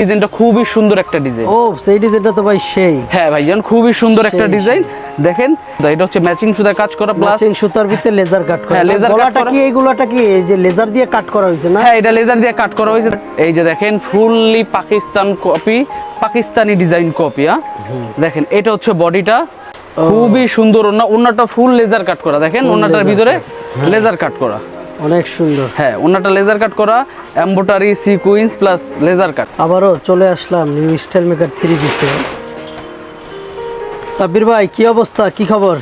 ডিজাইনটা খুবই সুন্দর একটা ডিজাইন। ও সেই ডিজাইনটা তো ভাই সেই। হ্যাঁ ভাইজান খুবই সুন্দর একটা ডিজাইন। দেখেন এটা হচ্ছে ম্যাচিং সুতার কাজ করা প্লাস ম্যাচিং সুতার ভিতরে লেজার কাট করা। হ্যাঁ, লেজার গলাটা কি এইগুলাটা কি এই যে লেজার দিয়ে কাট করা হয়েছে না? হ্যাঁ এটা লেজার দিয়ে কাট করা হয়েছে। এই যে দেখেন fully Pakistan copy, Pakistani design copy. দেখেন এটা হচ্ছে বডিটা, খুবই সুন্দর। ওন্নাটা ফুল লেজার কাট করা। দেখেন ওন্নাটার ভিতরে লেজার কাট করা, অনেক সুন্দর। হ্যাঁ ওন্নাটা লেজার কাট করা, embroidery sequence plus laser cut. আবারও চলে আসলাম নিউ স্টাইল মেকার 3 পিসে। সাব্বির ভাই কি অবস্থা, কি খবর?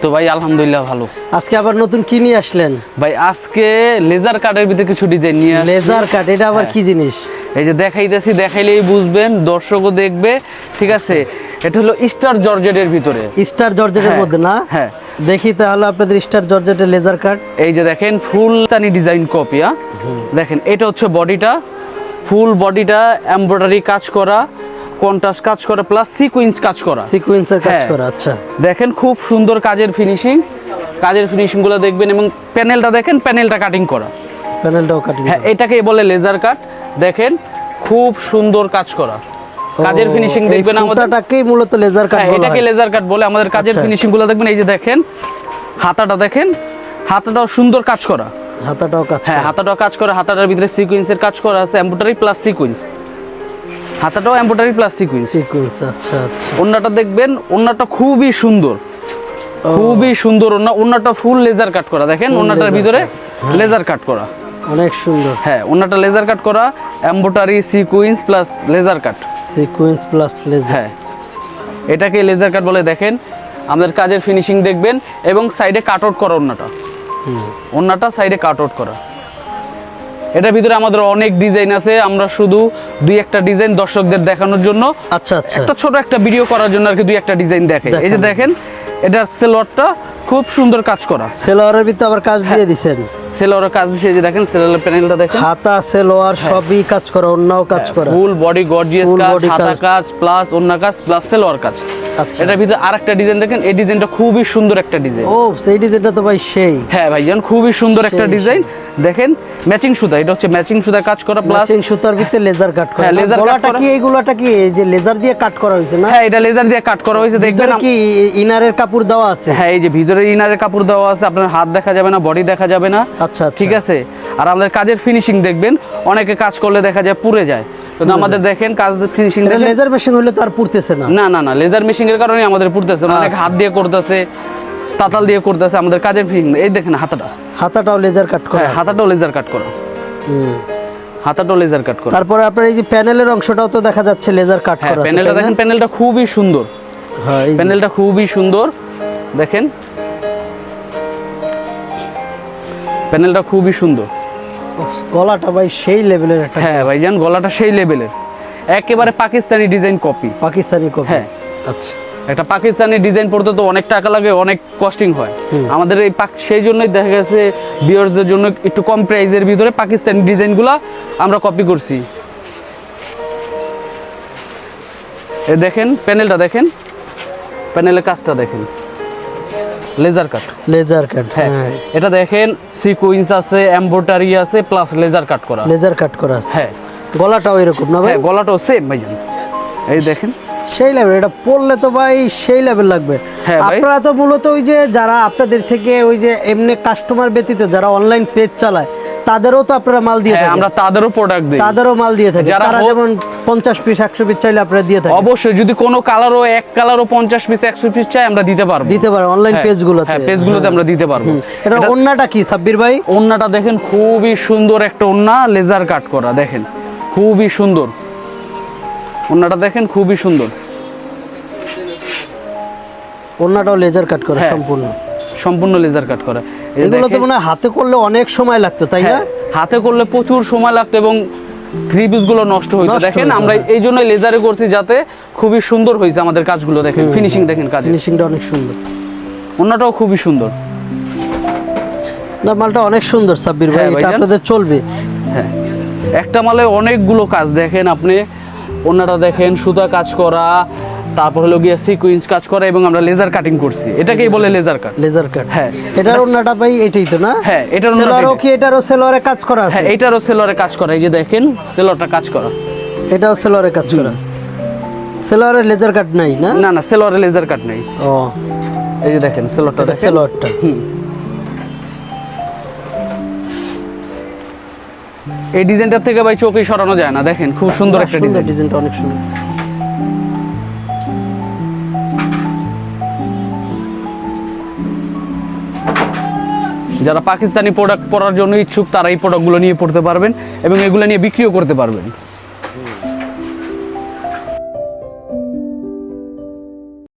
তো ভাই আলহামদুলিল্লাহ ভালো। আজকে আবার নতুন কি নিয়ে আসলেন? ভাই আজকে লেজার কাটের ভিতরে কিছু ডিজাইন নিয়ে আসছি। লেজার কাট, এটা আবার কি জিনিস? এই যে দেখাইতেছি, দেখাইলেই বুঝবেন, দর্শকও দেখবে, ঠিক আছে। এটা হলো স্টার জর্জেটের ভিতরে, স্টার জর্জেটের মধ্যে না? হ্যাঁ দেখি তাহলে আপনাদের স্টার জর্জেটের লেজার কাট। এই যে দেখেন ফুলতানি ডিজাইন কপি। দেখেন এটা হচ্ছে বডিটা, ফুল বডিটা এমব্রয়ডারি কাজ করা, কন্ট্রাস্ট কাজ করা প্লাস সিকোয়েন্স কাজ করা, সিকোয়েন্সের কাজ করা। আচ্ছা দেখেন খুব সুন্দর কাজের ফিনিশিং, কাজের ফিনিশিং গুলো দেখবেন। এবং প্যানেলটা দেখেন, প্যানেলটা কাটিং করা, প্যানেলটাও কাটিং। হ্যাঁ এটাকেই বলে লেজার কাট। দেখেন খুব সুন্দর কাজ করা, কাজের ফিনিশিং দেখবেন। আমাদেরটাকেই মূলত লেজার কাট বলে। এটাকে লেজার কাট বলে। আমাদের কাজের ফিনিশিং গুলো দেখবেন। এই যে দেখেন হাতাটা, দেখেন হাতাটাও সুন্দর কাজ করা, হাতাটাও কাজ। হ্যাঁ হাতাটাও কাজ করা, হাতাটার ভিতরে সিকোয়েন্সের কাজ করা আছে, এমব্রয়ডারি প্লাস সিকোয়েন্স। হাতাটাও এমব্রয়ডারি প্লাস সিকোয়েন্স। সিকোয়েন্স আচ্ছা আচ্ছা। ওন্নাটা দেখবেন, ওন্নাটা খুবই সুন্দর, খুবই সুন্দর। ওন্নাটা ফুল লেজার কাট করা। দেখেন ওন্নাটার ভিতরে লেজার কাট করা, অনেক সুন্দর। হ্যাঁ ওন্নাটা লেজার কাট করা, embroidery sequence plus laser cut. Sequence plus laser, হ্যাঁ এটাকে লেজার কাট বলে। দেখেন আমাদের কাজের ফিনিশিং দেখবেন। এবং সাইডে কাট আউট করা ওন্নাটা, ওন্নাটা সাইডে কাট আউট করা। এটার ভিতরে আমাদের অনেক ডিজাইন আছে, আমরা শুধু দুই একটা ডিজাইন দর্শকদের দেখানোর জন্য, আচ্ছা আচ্ছা, একটা ছোট একটা ভিডিও করার জন্য আর কি দুই একটা ডিজাইন দেখাই। এই যে দেখেন এটার সেলোয়ারটা খুব সুন্দর কাজ করা, সেলোয়ারের ভিতরে আবার কাজ দিয়ে দিবেন। সেলোয়ারের কাজ দিয়েছে, এই যে দেখেন সেলোয়ারের প্যানেলটা দেখেন, হাতা সেলোয়ার সবই কাজ করা, ওন্নাও কাজ করা, ফুল বডি গর্জিয়াস কাজ, হাতা কাজ প্লাস ওন্না কাজ প্লাস সেলোয়ার কাজ। আচ্ছা এটার ভিতরে আরেকটা ডিজাইন দেখেন, এই ডিজাইনটা খুবই সুন্দর একটা ডিজাইন। ও সেই ডিজাইনটা তো ভাই সেই। হ্যাঁ ভাইজান খুবই সুন্দর একটা ডিজাইন। দেখেন ম্যাচিং সুতা, এটা হচ্ছে ম্যাচিং সুতা কাজ করা প্লাস ম্যাচিং সুতার ভিতরে লেজার কাট করা। হ্যাঁ, লেজার কাট গলাটা করা। কি এইগুলাটা কি এই যে লেজার দিয়ে কাট করা হয়েছে না? হ্যাঁ এটা লেজার দিয়ে কাট করা হয়েছে। দেখবেন দেখবেন কি ইনারের কাপড় দেওয়া আছে। হ্যাঁ এই যে ভিতরে ইনারের কাপড় দেওয়া আছে, আপনার হাত দেখা যাবে না, বডি দেখা যাবে না। আচ্ছা আচ্ছা ঠিক আছে। আর আমাদের কাজের ফিনিশিং দেখবেন, অনেকে কাজ করলে দেখা যায় পুড়ে যায়, কিন্তু আমাদের দেখেন কাজ ফিনিশিং দেখেন। লেজার মেশিন হলে তো আর পুড়তেছে না। না না না, লেজার মেশিং এর কারণে আমাদের পুড়তেছে না। অনেকে হাত দিয়ে করতেছে, তাতাল দিয়ে করতেছে। আমাদের কাজের ফিনিশিং এই দেখেন, হাতাটা, হাতাটাও লেজার কাট করা। হ্যাঁ হাতাটাও লেজার কাট করা, হাতাটাও লেজার কাট করা। তারপরে আপনার এই যে প্যানেলের অংশটাও তো দেখা যাচ্ছে লেজার কাট হ্যাঁ করা আছে। প্যানেলটা দেখেন, প্যানেলটা খুবই সুন্দর, হ্যাঁ এই যে প্যানেলটা খুবই সুন্দর। দেখেন প্যানেলটা খুবই সুন্দর। গলাটা ভাই সেই লেভেলের একটা। হ্যাঁ ভাইজান গলাটা সেই লেভেলের, একেবারে Pakistani design copy. Pakistani copy. হ্যাঁ। আচ্ছা একটা পাকিস্তানি ডিজাইন পড়তে তো অনেক টাকা লাগে, অনেক কস্টিং হয়। আমাদের এই সেই জন্যই দেখা গেছে ভিউয়ার্সদের জন্য একটু কম প্রাইসের ভিতরে পাকিস্তানি ডিজাইনগুলো আমরা কপি করছি। এই দেখেন প্যানেলটা, দেখেন প্যানেলের কাজটা দেখেন, লেজার কাট। লেজার কাট। হ্যাঁ এটা দেখেন সিকোয়েন্স আছে, এমব্রয়ডারি আছে প্লাস লেজার কাট করা। লেজার কাট করা আছে। হ্যাঁ গলাটাও এরকম না ভাই? হ্যাঁ গলাটাও সেম ভাইজান। এই দেখেন সেই লেভেল, এটা পরলে তো ভাই সেই লেভেল লাগবে। হ্যাঁ ভাই। আপনারা তো মূলত ওই যে যারা আপনাদের থেকে ওই যে এমনি কাস্টমার ব্যতীত যারা অনলাইন পেজ চালায় তাদেরও তো আপনারা মাল দিয়ে থাকেন। আমরা তাদেরও প্রোডাক্ট দিই, তাদেরও মাল দিয়ে থাকেন। তারা যেমন 50 পিস 100 পিস চাইলে আপনারা দিয়ে থাকেন। অবশ্যই যদি কোনো কালারও এক কালারও 50 পিস 100 পিস চাই আমরা দিতে পারবো। দিতে পারেন অনলাইন পেজগুলোতে। হ্যাঁ পেজগুলোতে আমরা দিতে পারবো। এটা ওন্নাটা কি সাব্বির ভাই? ওন্নাটা দেখেন খুবই সুন্দর একটা ওন্না, লেজার কাট করা। দেখেন খুবই সুন্দর ওন্নাটা, দেখেন খুবই সুন্দর। ওন্নাটাও লেজার কাট করা সম্পূর্ণ, সম্পূর্ণ লেজার কাট করা। এগুলো তো মনে হয় হাতে করলে অনেক সময় লাগতো তাই না? হাতে করলে প্রচুর সময় লাগতো এবং থ্রি পিস গুলো নষ্ট হইতো। দেখেন আমরা এই জন্য লেজারে করছি যাতে খুবই সুন্দর হয়েছে আমাদের কাজগুলো। দেখেন ফিনিশিং, দেখেন কাজ ফিনিশিংটা অনেক সুন্দর, ওন্নাটাও খুবই সুন্দর। না মালটা অনেক সুন্দর সাব্বির ভাই, এটা আপনাদের চলবে। হ্যাঁ একটা মালে অনেকগুলো কাজ। দেখেন আপনি ওন্নাটা দেখেন, সুতা কাজ করা, তারপর হলো গিয়ে সিকোয়েন্স কাজ করা এবং আমরা লেজার কাটিং করছি। এটাকেই বলে লেজার কাট। লেজার কাট। হ্যাঁ এটার ওন্নাটা ভাই এটাই তো না? হ্যাঁ এটার সেলোয়ারও কি এটারও সেলোয়ারে কাজ করা আছে? হ্যাঁ এটারও সেলোয়ারে কাজ করা। এই যে দেখেন সেলোয়ারটা কাজ করা, এটাও সেলোয়ারে কাজ করা, সেলোয়ারে লেজার কাট নাই না? না না, সেলোয়ারে লেজার কাট নেই। ও এই যে দেখেন সেলোয়ারটা, এটা সেলোয়ারটা। এই ডিজাইনটার থেকে ভাই চোখে সরানো যায় না, দেখেন খুব সুন্দর একটা ডিজাইন। ডিজাইনটা অনেক সুন্দর। যারা পাকিস্তানি প্রোডাক্ট পরার জন্য ইচ্ছুক তারা এই প্রোডাক্টগুলো নিয়ে পড়তে পারবেন এবং এগুলো নিয়ে বিক্রিও করতে পারবেন।